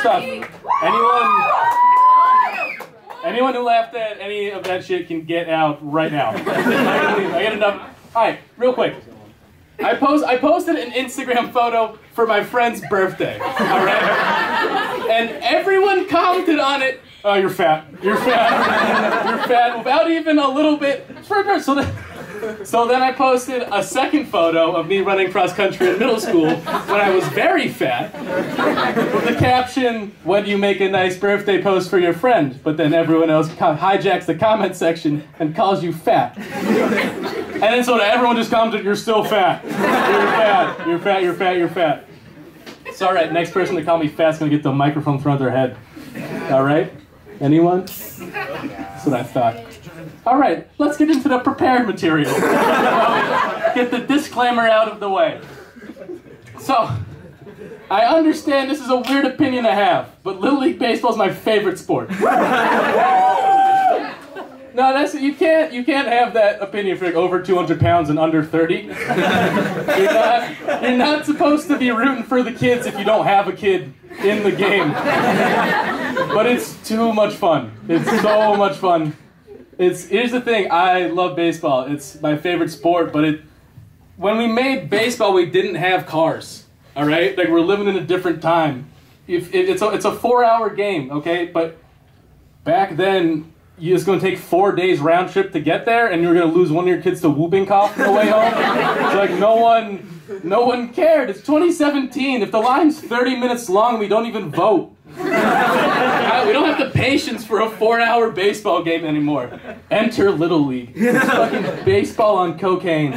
First off, anyone who laughed at any of that shit can get out right now. I get enough. All right, real quick. I posted an Instagram photo for my friend's birthday. All right, and everyone commented on it. Oh, you're fat. You're fat. You're fat. Without even a little bit. So then I posted a second photo of me running cross country in middle school when I was very fat, with the caption, "When do you make a nice birthday post for your friend?" But then everyone else hijacks the comment section and calls you fat. And then so everyone just commented, "You're still fat. You're fat. You're fat. You're fat. You're fat." It's all right. Next person to call me fat is going to get the microphone thrown at their head. All right? Anyone? That's what I thought. All right, let's get into the prepared material. Get the disclaimer out of the way. So, I understand this is a weird opinion to have, but Little League baseball is my favorite sport. No, you can't have that opinion for like over 200 pounds and under 30. You're not supposed to be rooting for the kids if you don't have a kid in the game. But it's too much fun. It's so much fun. Here's the thing, I love baseball. It's my favorite sport, but when we made baseball, we didn't have cars, all right? Like, we're living in a different time. It's a 4-hour game, okay? But back then, it's going to take 4 days round trip to get there, and you're going to lose one of your kids to whooping cough on the way home. It's like, no one cared. It's 2017. If the line's 30 minutes long, we don't even vote. We don't have the patience for a 4-hour baseball game anymore. Enter Little League. It's fucking baseball on cocaine.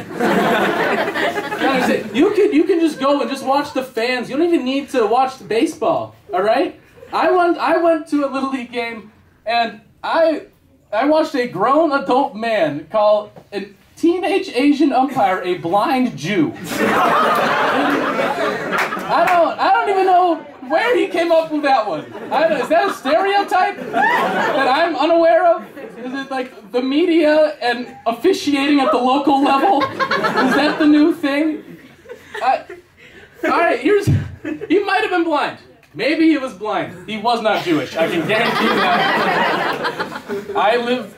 You can just go and just watch the fans. You don't even need to watch the baseball. All right? I went to a Little League game, and I watched a grown adult man call a teenage Asian umpire a blind Jew. I don't even know where he came up with that one. Is that a stereotype that I'm unaware of? Is it like the media and officiating at the local level? Is that the new thing? Alright, he might have been blind. Maybe he was blind. He was not Jewish. I can guarantee you that.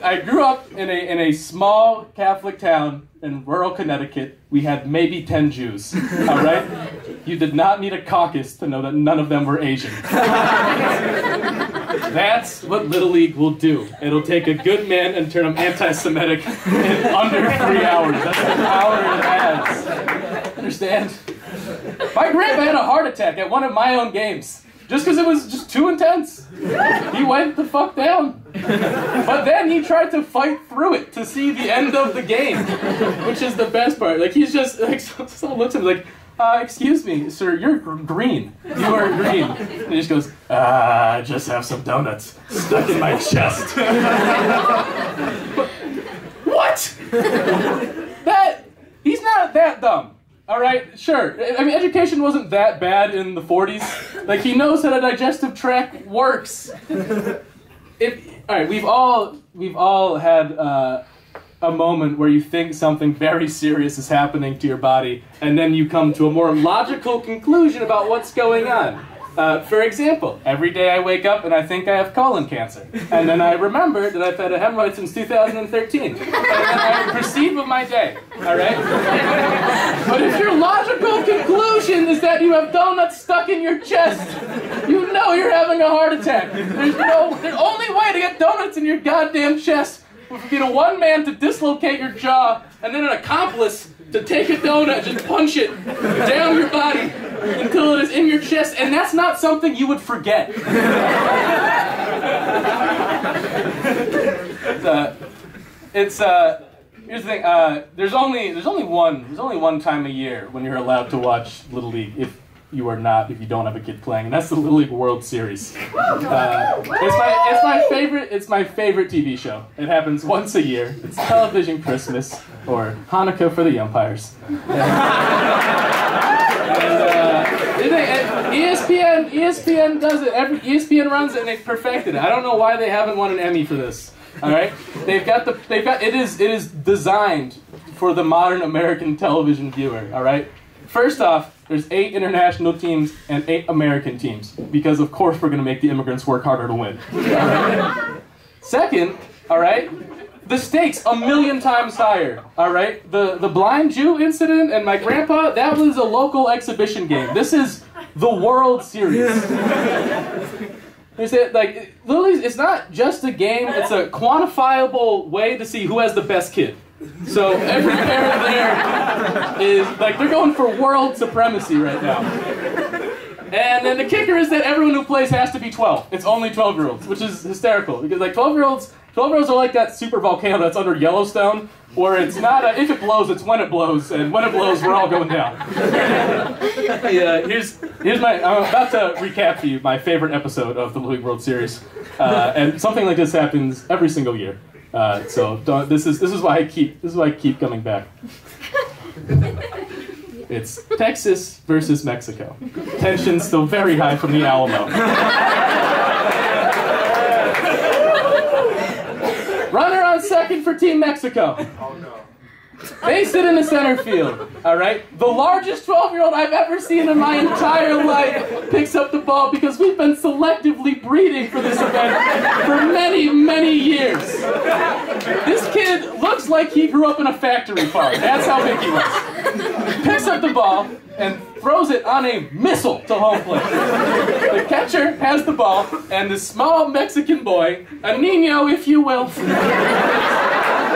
I grew up in a small Catholic town in rural Connecticut. We had maybe 10 Jews. All right? You did not need a caucus to know that none of them were Asian. That's what Little League will do. It'll take a good man and turn him anti-Semitic in under 3 hours. That's the power it has. Understand? My grandpa had a heart attack at one of my own games. Just because it was just too intense. He went the fuck down. But then he tried to fight through it to see the end of the game, which is the best part. Like, he's just, like, someone looks at him like, excuse me, sir, you're green. You are green. And he just goes, I just have some donuts stuck in my chest. What? He's not that dumb. All right, sure. I mean, education wasn't that bad in the 40s. Like, he knows how the digestive tract works. All right, we've all had a moment where you think something very serious is happening to your body, and then you come to a more logical conclusion about what's going on. For example, every day I wake up and I think I have colon cancer. And then I remember that I've had a hemorrhoid since 2013. And then I proceed with my day, all right? But if your logical conclusion is that you have donuts stuck in your chest, you know you're having a heart attack. The only way to get donuts in your goddamn chest would be to one man to dislocate your jaw, and then an accomplice to take a donut and just punch it down your body until it is in your chest, and that's not something you would forget. Here's the thing. There's only one time a year when you're allowed to watch Little League if you don't have a kid playing, and that's the Little League World Series. It's my favorite TV show. It happens once a year. It's television Christmas, or Hanukkah for the umpires. ESPN does it. ESPN runs it, and they've perfected it. I don't know why they haven't won an Emmy for this. All right, it is designed for the modern American television viewer. All right, first off, there's 8 international teams and 8 American teams, because of course we're going to make the immigrants work harder to win. All right? Second, all right, the stakes 1,000,000 times higher. All right, the blind Jew incident and my grandpa, that was a local exhibition game. This is the World Series. Like, literally, it's not just a game, it's a quantifiable way to see who has the best kid. So every parent there is, like, they're going for world supremacy right now. And then the kicker is that everyone who plays has to be 12. It's only 12-year-olds, which is hysterical. Because, like, 12-year-olds are like that super volcano that's under Yellowstone, where it's not if it blows, it's when it blows, and when it blows, we're all going down. Yeah, I'm about to recap for you my favorite episode of the Little League World Series, and something like this happens every single year. So this is why I keep coming back. It's Texas versus Mexico. Tension's still very high from the Alamo. Runner on second for Team Mexico. Oh no. They sit in the center field, all right? The largest 12-year-old I've ever seen in my entire life picks up the ball because we've been selectively breeding for this event for many, many years. This kid looks like he grew up in a factory farm. That's how big he was. Picks up the ball and throws it on a missile to home plate. The catcher has the ball, and this small Mexican boy, a niño if you will,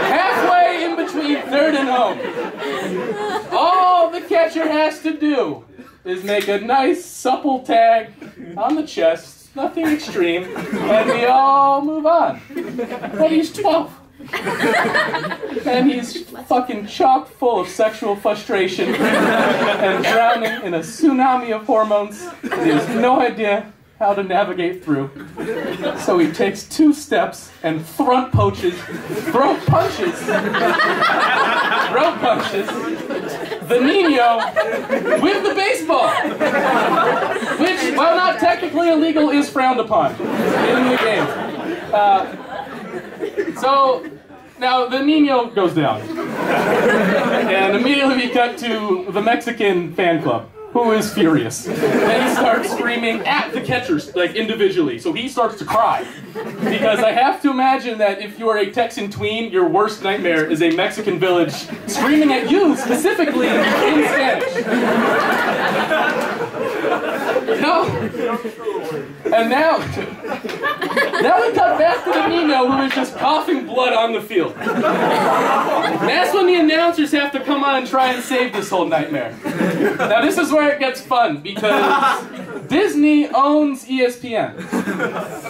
halfway in between third and home. All the catcher has to do is make a nice supple tag on the chest, nothing extreme, and we all move on. But he's 12. And he's fucking chock full of sexual frustration and drowning in a tsunami of hormones. He has no idea how to navigate through. So he takes 2 steps and throat punches the Nino with the baseball, which, while not technically illegal, is frowned upon in the game. So now the Nino goes down, and immediately we cut to the Mexican fan club, who is furious. And he starts screaming at the catchers, like, individually. So he starts to cry. Because I have to imagine that if you are a Texan tween, your worst nightmare is a Mexican village screaming at you, specifically in Spanish. And now we cut back to the Nino, who is just coughing blood on the field. And that's when the announcers have to come on and try and save this whole nightmare. Now this is where it gets fun, because Disney owns ESPN.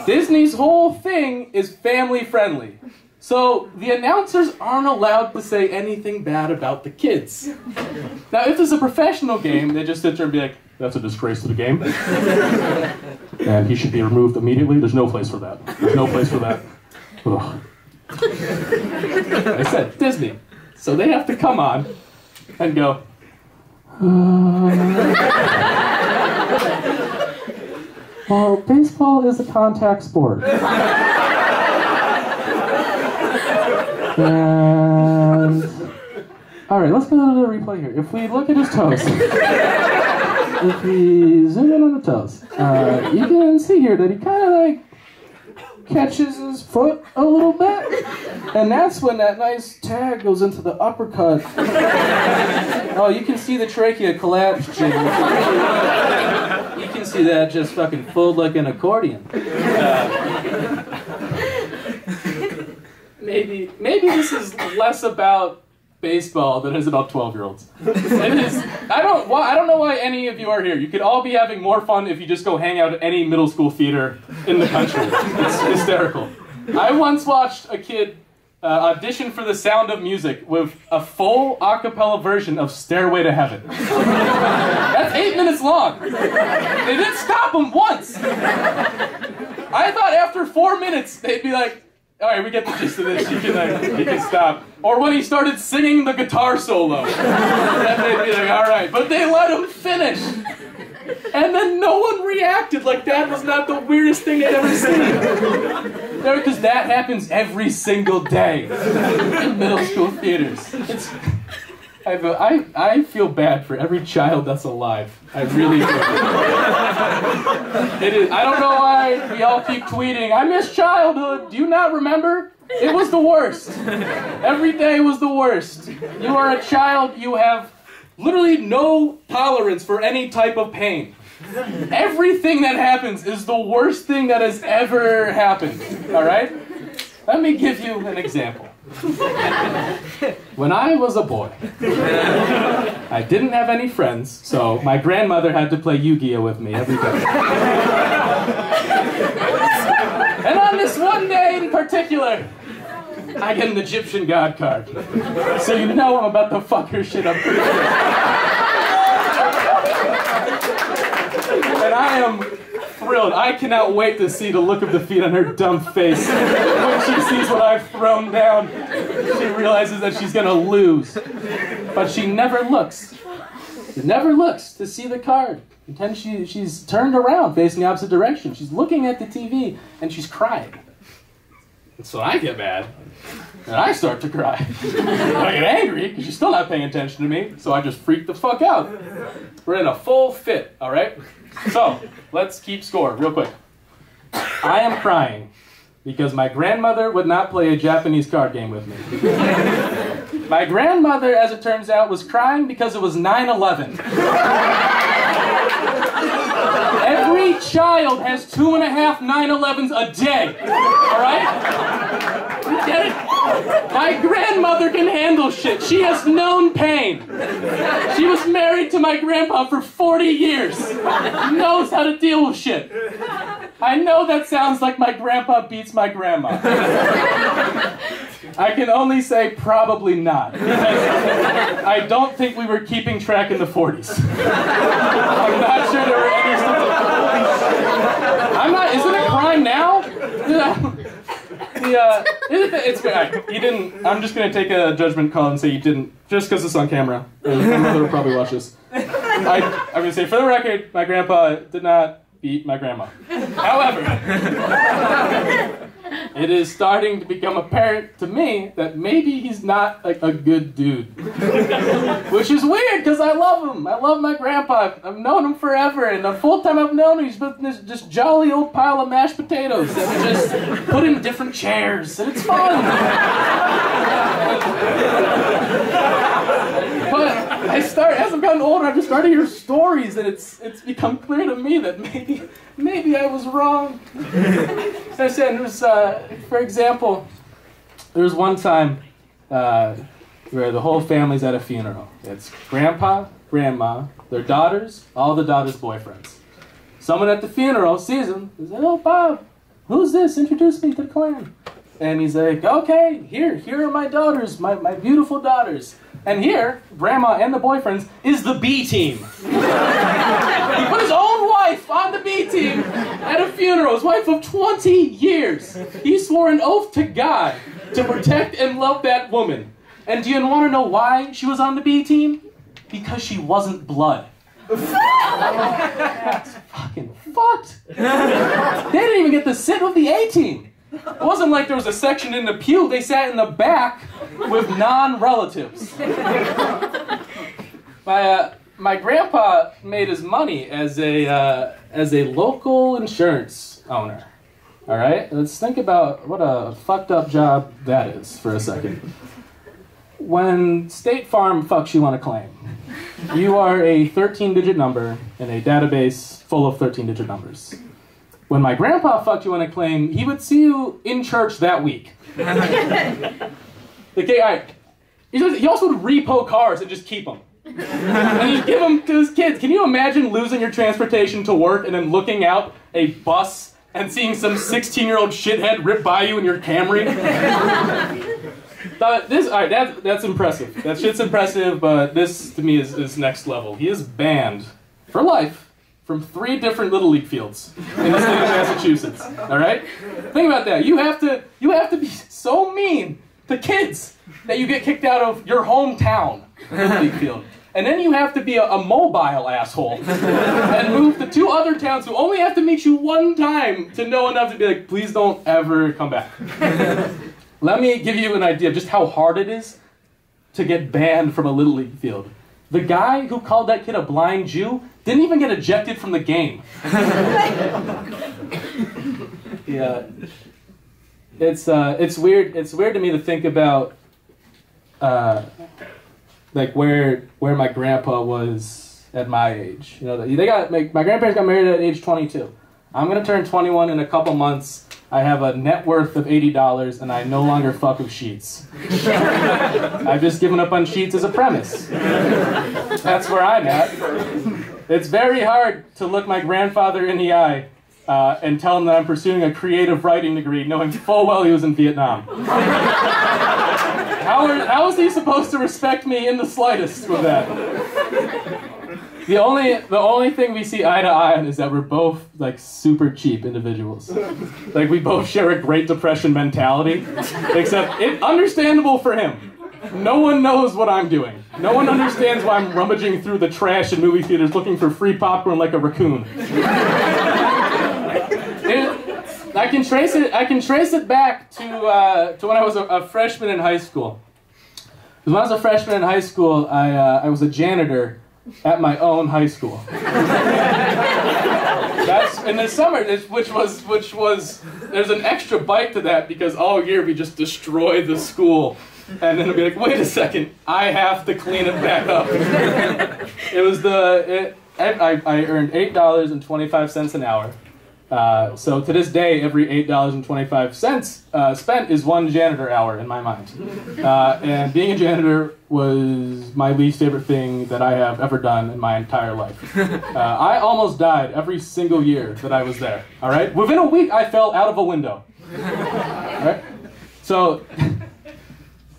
Disney's whole thing is family friendly. So the announcers aren't allowed to say anything bad about the kids. Now if it's a professional game, they just sit there and be like, that's a disgrace to the game. And he should be removed immediately. There's no place for that. There's no place for that. Ugh. I said, Disney. So they have to come on and go, well, baseball is a contact sport. And, all right, let's go to the replay here. If we look at his toes, if we zoom in on the toes, you can see here that he kind of like catches his foot a little bit, and that's when that nice tag goes into the uppercut. Oh, you can see the trachea collapse, Jimmy. You can see that just fucking fold like an accordion. Maybe this is less about baseball than it is about 12-year-olds. It is. I don't know why any of you are here. You could all be having more fun if you just go hang out at any middle school theater in the country. It's hysterical. I once watched a kid audition for The Sound of Music with a full a cappella version of Stairway to Heaven. That's 8 minutes long. They didn't stop him once. I thought after 4 minutes they'd be like, all right, we get the gist of this. You can stop. Or when he started singing the guitar solo, then they'd be like, all right. But they let him finish. And then no one reacted like that was not the weirdest thing they'd ever seen. Because that happens every single day in middle school theaters. I feel bad for every child that's alive. I really do. I don't know why we all keep tweeting, I miss childhood. Do you not remember? It was the worst. Every day was the worst. You are a child, you have literally no tolerance for any type of pain. Everything that happens is the worst thing that has ever happened. All right? Let me give you an example. When I was a boy, I didn't have any friends, so my grandmother had to play Yu-Gi-Oh with me every day. And on this one day in particular, I get an Egyptian god card. So you know I'm about to fuck her shit up pretty quick. And I am thrilled. I cannot wait to see the look of defeat on her dumb face when she sees what I've thrown down. She realizes that she's gonna lose. But she never looks. She never looks to see the card. And then she's turned around, facing the opposite direction. She's looking at the TV, and she's crying. And so I get mad, and I start to cry. And I get angry, because she's still not paying attention to me, so I just freak the fuck out. We're in a full fit, all right? So, let's keep score real quick. I am crying because my grandmother would not play a Japanese card game with me. My grandmother, as it turns out, was crying because it was 9/11. Every child has 2.5 9/11s a day, all right? You get it? My grandmother can handle shit. She has known pain. She was married to my grandpa for 40 years. She knows how to deal with shit. I know that sounds like my grandpa beats my grandma. I can only say probably not. Because I don't think we were keeping track in the 40s. I'm not sure there were any statistics. Isn't it crime now? It's good. You didn't. I'm just gonna take a judgment call and say you didn't, just because it's on camera. And my mother will probably watch this. I'm gonna say, for the record, my grandpa did not beat my grandma. However, it is starting to become apparent to me that maybe he's not like a good dude. Which is weird, because I love him. I love my grandpa. I've known him forever, and the full time I've known him, he's been this just jolly old pile of mashed potatoes that we just put in different chairs, and it's fun. But as I've gotten older, I've just started to hear stories, and it's become clear to me that maybe I was wrong. As I said, for example, there was one time where the whole family's at a funeral. It's grandpa, grandma, their daughters, all the daughters' boyfriends. Someone at the funeral sees him. He's like, "Oh, Bob, who's this? Introduce me to the clan." And he's like, "Okay, here are my daughters, my beautiful daughters." And here, grandma and the boyfriends, is the B team. He put his own wife on the B team at a funeral, his wife of 20 years. He swore an oath to God to protect and love that woman. And do you want to know why she was on the B team? Because she wasn't blood. That's fucking fucked. They didn't even get to sit with the A team. It wasn't like there was a section in the pew. They sat in the back with non-relatives. My grandpa made his money as a local insurance owner. All right, let's think about what a fucked up job that is for a second. When State Farm fucks you on a claim, you are a 13-digit number in a database full of 13-digit numbers. When my grandpa fucked you on a claim, he would see you in church that week. Okay, all right. He also would repo cars and just keep them. And he'd give them to his kids. Can you imagine losing your transportation to work and then looking out a bus and seeing some 16-year-old shithead rip by you in your Camry? All right, that's impressive. That shit's impressive, but this, to me, is next level. He is banned for life from 3 different Little League fields in the state of Massachusetts. All right? Think about that. You have to be so mean to kids that you get kicked out of your hometown Little League field. And then you have to be a mobile asshole and move to 2 other towns who only have to meet you one time to know enough to be like, please don't ever come back. Let me give you an idea of just how hard it is to get banned from a Little League field. The guy who called that kid a blind Jew didn't even get ejected from the game. Yeah, it's weird. It's weird to me to think about, like where my grandpa was at my age. You know, my grandparents got married at age 22. I'm gonna turn 21 in a couple months. I have a net worth of $80, and I no longer fuck with sheets. I've just given up on sheets as a premise. That's where I'm at. It's very hard to look my grandfather in the eye and tell him that I'm pursuing a creative writing degree, knowing full well he was in Vietnam. How is he supposed to respect me in the slightest with that? The only thing we see eye to eye on is that we're both like super cheap individuals. Like we both share a Great Depression mentality, except it's understandable for him. No one knows what I'm doing. No one understands why I'm rummaging through the trash in movie theaters looking for free popcorn like a raccoon. I can trace it back to when I was a freshman in high school. Because when I was a freshman in high school, I was a janitor at my own high school. That's in the summer, which was there's an extra bite to that because all year we just destroy the school, and then it'll be like, wait a second, I have to clean it back up. I earned $8.25 an hour. So to this day, every $8.25 spent is one janitor hour in my mind. And being a janitor was my least favorite thing that I have ever done in my entire life. I almost died every single year that I was there, all right? Within a week, I fell out of a window. All right? So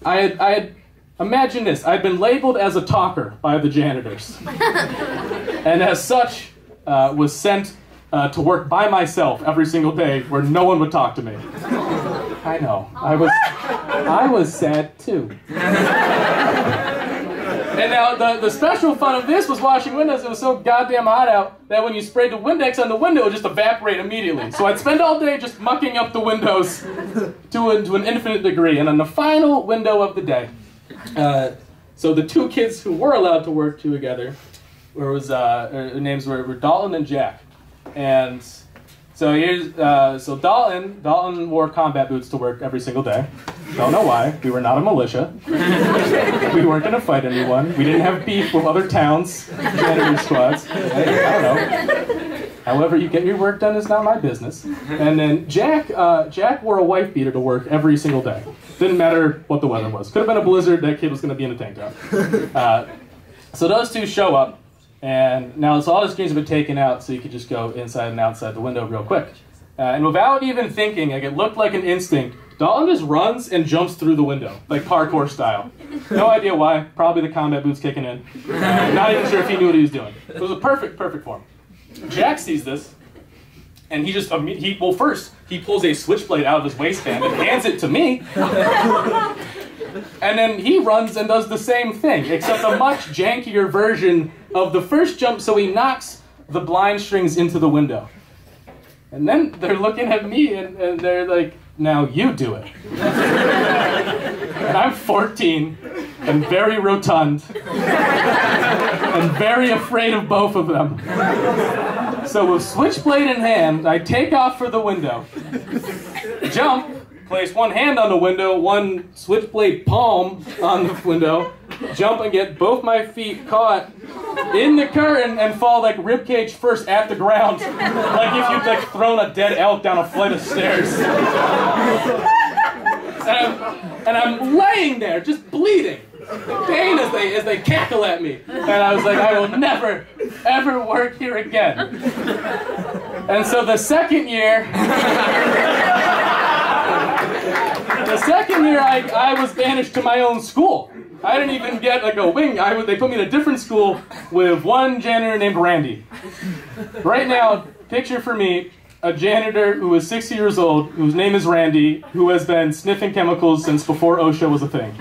I had imagine this. I'd been labeled as a talker by the janitors. And as such, was sent to work by myself every single day where no one would talk to me. I know. I was sad too. And now the special fun of this was washing windows. It was so goddamn hot out that when you sprayed the Windex on the window, it would just evaporate immediately. So I'd spend all day just mucking up the windows to an infinite degree. And on the final window of the day, so the two kids who were allowed to work together, their names were Dalton and Jack. And so so Dalton wore combat boots to work every single day. Don't know why. We were not a militia. We weren't going to fight anyone. We didn't have beef with other towns, janitor squads. I don't know. However you get your work done is not my business. And then Jack wore a wife beater to work every single day. Didn't matter what the weather was. Could have been a blizzard. That kid was going to be in a tank top. So those two show up. And now so all the screens have been taken out, so you could just go inside and outside the window real quick. And without even thinking, like it looked like an instinct, Dalton just runs and jumps through the window, like parkour style. No idea why. Probably the combat boots kicking in. Not even sure if he knew what he was doing. It was a perfect form. Jack sees this, and first he pulls a switchblade out of his waistband and hands it to me. And then he runs and does the same thing, except a much jankier version of the first jump, so he knocks the blind strings into the window. And then they're looking at me and they're like, now you do it. And I'm 14 and very rotund and very afraid of both of them. So with switchblade in hand, I take off for the window, jump, place one hand on the window, one switchblade palm on the window, jump and get both my feet caught in the curtain and fall like ribcage first at the ground, like if you'd like thrown a dead elk down a flight of stairs. And I'm laying there just bleeding, pain as they cackle at me. And I was like, I will never ever work here again. And so the second year I was banished to my own school. I didn't even get like a wing. They put me in a different school with one janitor named Randy. Right now, picture for me a janitor who is 60 years old, whose name is Randy, who has been sniffing chemicals since before OSHA was a thing.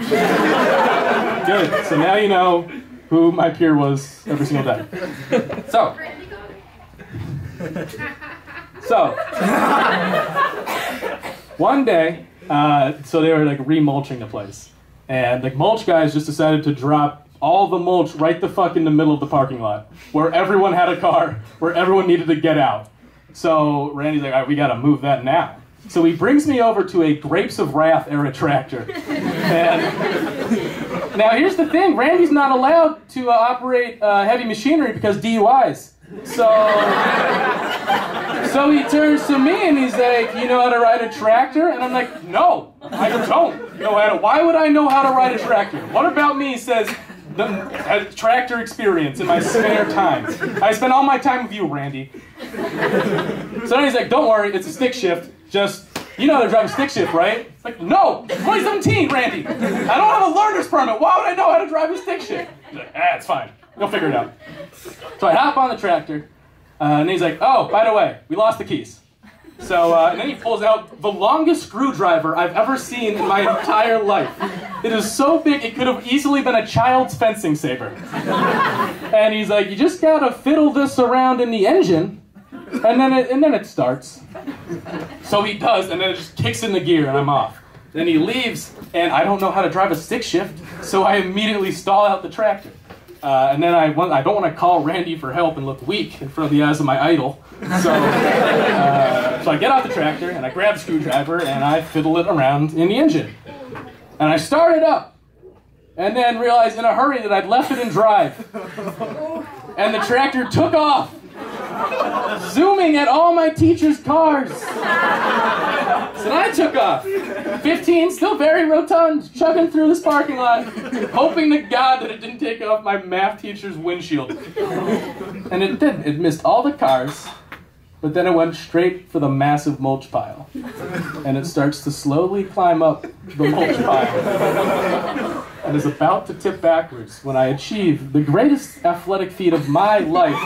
Good. So now you know who my peer was every single day. So one day, so they were like remulching the place. And the mulch guys just decided to drop all the mulch right the fuck in the middle of the parking lot, where everyone had a car, where everyone needed to get out. So Randy's like, all right, we gotta move that now. So he brings me over to a Grapes of Wrath era tractor. And now here's the thing, Randy's not allowed to operate heavy machinery because DUIs. So he turns to me and he's like, you know how to ride a tractor? And I'm like, no, I don't know how to. Why would I know how to ride a tractor? What about me says the tractor experience in my spare time? I spend all my time with you, Randy. So then he's like, don't worry, it's a stick shift. Just, you know how to drive a stick shift, right? It's like, no, 2017, Randy. I don't have a learner's permit. Why would I know how to drive a stick shift? He's like, it's fine. You'll figure it out. So I hop on the tractor, and he's like, oh, by the way, we lost the keys. So, and then he pulls out the longest screwdriver I've ever seen in my entire life. It is so big, it could have easily been a child's fencing saber. And he's like, you just gotta fiddle this around in the engine, and then it starts. So he does, and then it just kicks in the gear, and I'm off. Then he leaves, and I don't know how to drive a stick shift, so I immediately stall out the tractor. And then I don't want to call Randy for help and look weak in front of the eyes of my idol. So I get off the tractor, and I grab the screwdriver, and I fiddle it around in the engine. And I start it up, and then realized in a hurry that I'd left it in drive. And the tractor took off, zooming at all my teachers' cars. So then I took off, 15, still very rotund, chugging through this parking lot, hoping to God that it didn't take off my math teacher's windshield. And it didn't. It missed all the cars, but then it went straight for the massive mulch pile. And it starts to slowly climb up the mulch pile. And is about to tip backwards when I achieve the greatest athletic feat of my life,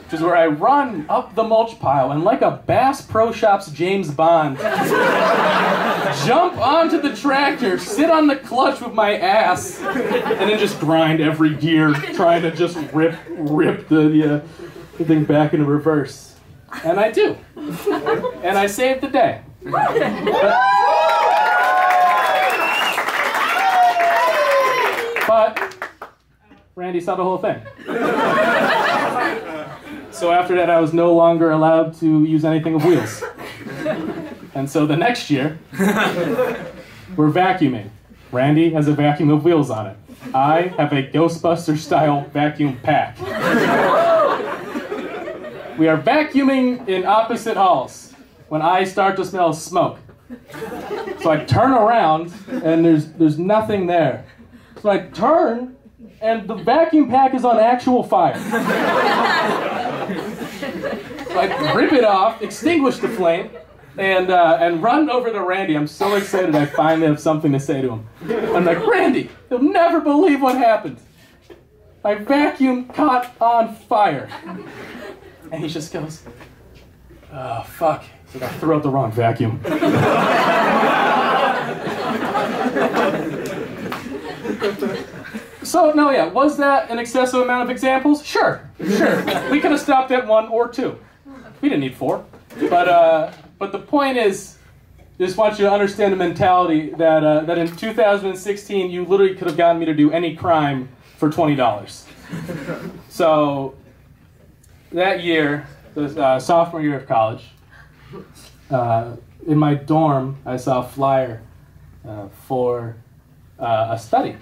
which is where I run up the mulch pile and, like a Bass Pro Shops James Bond, jump onto the tractor, sit on the clutch with my ass, and then just grind every gear, trying to just rip the thing back into reverse. And I do. And I saved the day. But Randy saw the whole thing. So after that, I was no longer allowed to use anything with wheels. And so the next year, we're vacuuming. Randy has a vacuum with wheels on it. I have a Ghostbuster-style vacuum pack. We are vacuuming in opposite halls when I start to smell smoke. So I turn around, and there's nothing there. So I turn, and the vacuum pack is on actual fire. So I rip it off, extinguish the flame, and run over to Randy. I'm so excited I finally have something to say to him. I'm like, Randy, you'll never believe what happened. My vacuum caught on fire. And he just goes, oh, fuck. So I threw out the wrong vacuum. So, no, yeah, was that an excessive amount of examples? Sure. We could have stopped at 1 or 2. We didn't need 4. But the point is, I just want you to understand the mentality that in 2016, you literally could have gotten me to do any crime for $20. So, that year, the sophomore year of college, in my dorm, I saw a flyer for a study.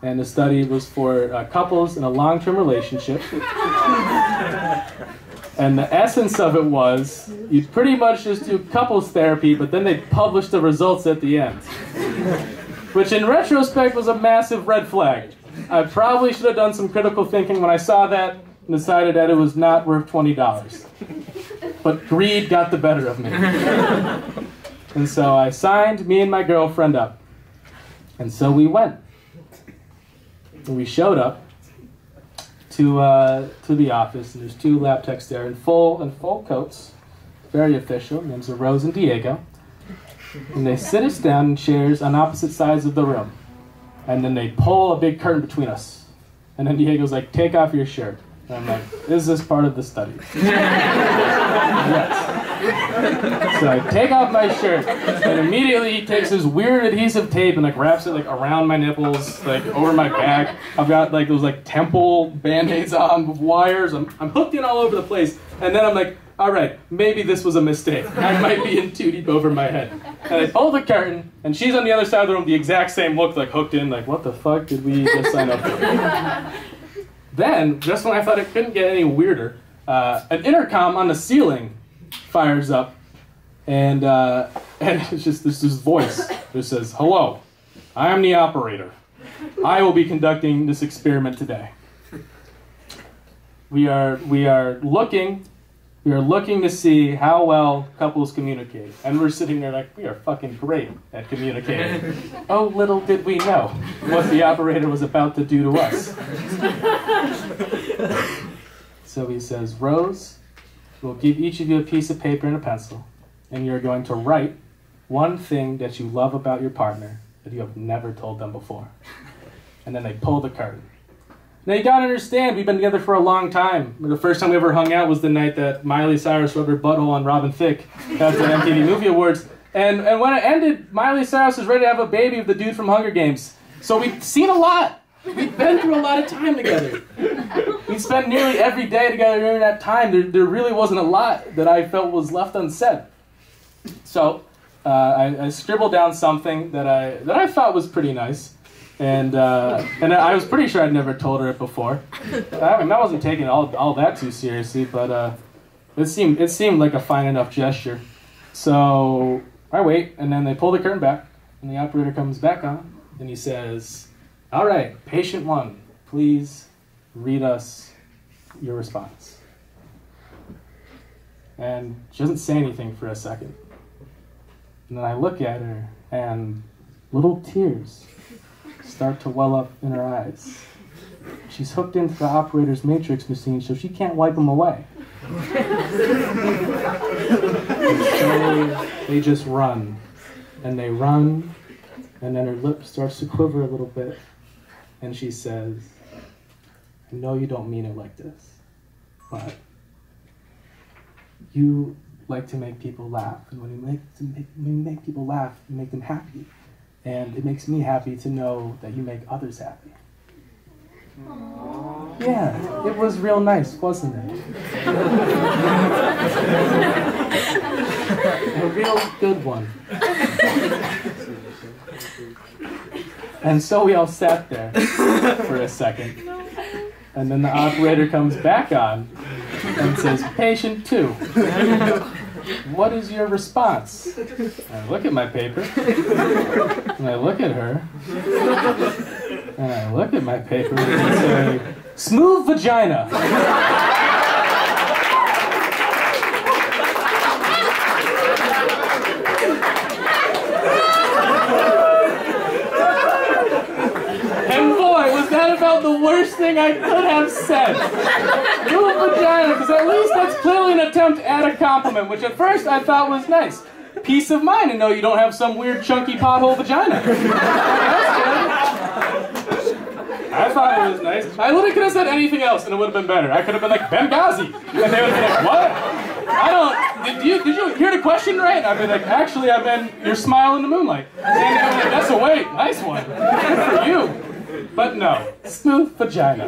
And the study was for couples in a long-term relationship. And the essence of it was, you pretty much just do couples therapy, but then they publish the results at the end. Which in retrospect was a massive red flag. I probably should have done some critical thinking when I saw that and decided that it was not worth $20. But greed got the better of me. And so I signed me and my girlfriend up. And so we went. And we showed up to the office, and there's 2 lab techs there in full coats, very official. Names are Rose and Diego. And they sit us down in chairs on opposite sides of the room. And then they pull a big curtain between us. And then Diego's like, take off your shirt. And I'm like, is this part of the study? Yes. So I take off my shirt, and immediately he takes this weird adhesive tape and like wraps it like around my nipples, like over my back. I've got like those like temple band-aids on with wires. I'm hooked in all over the place. And then I'm like, all right, maybe this was a mistake. I might be in too deep over my head. And I pull the curtain, and she's on the other side of the room, the exact same look, like hooked in, like what the fuck did we just sign up for? Then, just when I thought it couldn't get any weirder, an intercom on the ceiling fires up, and it's just this voice that says, "Hello, I am the operator. I will be conducting this experiment today. We are looking to see how well couples communicate." And we're sitting there like, we are fucking great at communicating. Oh, little did we know what the operator was about to do to us. So he says, "Rose, we'll give each of you a piece of paper and a pencil, and you're going to write one thing that you love about your partner that you have never told them before." And then they pull the curtain. Now, you gotta understand, we've been together for a long time. The first time we ever hung out was the night that Miley Cyrus rubbed her butthole on Robin Thicke at the MTV Movie Awards. And when it ended, Miley Cyrus was ready to have a baby with the dude from Hunger Games. So we've seen a lot. We've been through a lot of time together. We spent nearly every day together during that time. There really wasn't a lot that I felt was left unsaid. So I scribbled down something that I thought was pretty nice. And I was pretty sure I'd never told her it before. I mean, I wasn't taking it all that too seriously, but it seemed like a fine enough gesture. So I wait, and then they pull the curtain back, and the operator comes back on, and he says, "All right, patient one, please read us your response." And she doesn't say anything for a second. And then I look at her, and little tears start to well up in her eyes. She's hooked into the operator's matrix machine, so she can't wipe them away. And so they just run, and they run, and then her lip starts to quiver a little bit, and she says, "I know you don't mean it like this, but you like to make people laugh, and when you make people laugh, you make them happy. And it makes me happy to know that you make others happy." Aww. Yeah, it was real nice, wasn't it? A real good one. And so we all sat there for a second. And then the operator comes back on and says, "Patient 2. What is your response?" And I look at my paper, and I look at her, and I look at my paper, and I say, "Smooth vagina." And boy, was that about the worst thing I could have said. Smooth vagina, because at least that's clearly an attempt at a compliment, which at first I thought was nice. Peace of mind to know you don't have some weird chunky pothole vagina. That's good. I thought it was nice. I literally could have said anything else and it would have been better. I could have been like, "Benghazi." And they would have been like, "What? Did you hear the question right?" And I'd be like, "Actually, I meant your smile in the moonlight." And they would be like, "That's a wait, nice one. Good for you." But no, smooth vagina.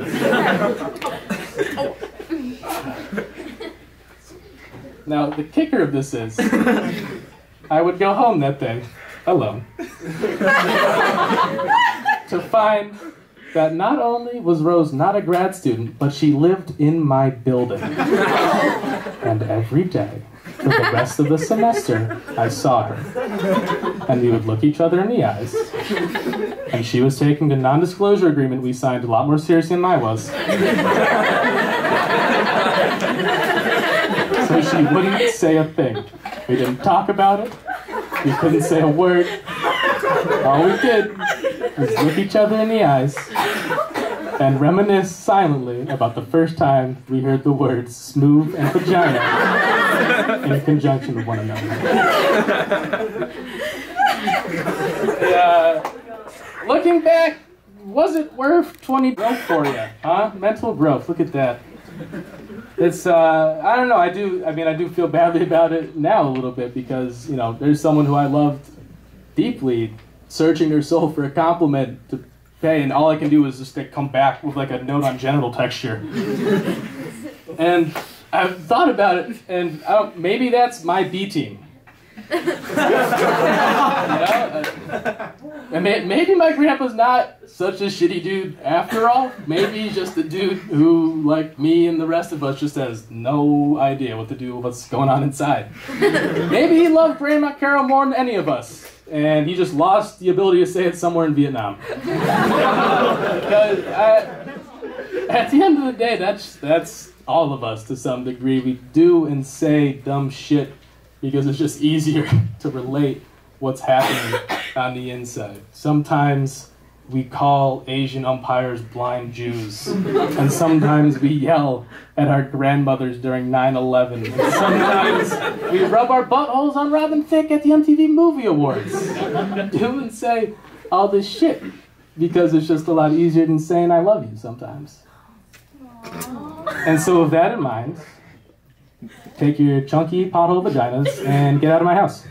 Now, the kicker of this is, I would go home that day, alone, to find that not only was Rose not a grad student, but she lived in my building. And every day, for the rest of the semester, I saw her. And we would look each other in the eyes. And she was taking the non-disclosure agreement we signed a lot more seriously than I was. So she wouldn't say a thing. We didn't talk about it. We couldn't say a word. All we did was look each other in the eyes and reminisce silently about the first time we heard the words "smooth" and "vagina" in conjunction with one another. Looking back, was it worth 20 growth for you? Huh? Mental growth, look at that. It's, I don't know, I do feel badly about it now a little bit because, you know, there's someone who I loved deeply searching their soul for a compliment to pay, and all I can do is just come back with like a note on genital texture. And I've thought about it, and maybe that's my B team. You know? And maybe my grandpa's not such a shitty dude after all. Maybe he's just a dude who, like me and the rest of us, just has no idea what to do with what's going on inside. Maybe he loved Grandma Carol more than any of us, and he just lost the ability to say it somewhere in Vietnam. Because at the end of the day, that's all of us to some degree. We do and say dumb shit because it's just easier to relate what's happening on the inside. Sometimes we call Asian umpires blind Jews, and sometimes we yell at our grandmothers during 9/11, and sometimes we rub our buttholes on Robin Thicke at the MTV Movie Awards. Do and say all this shit because it's just a lot easier than saying I love you sometimes. And so with that in mind, take your chunky pothole vaginas and get out of my house.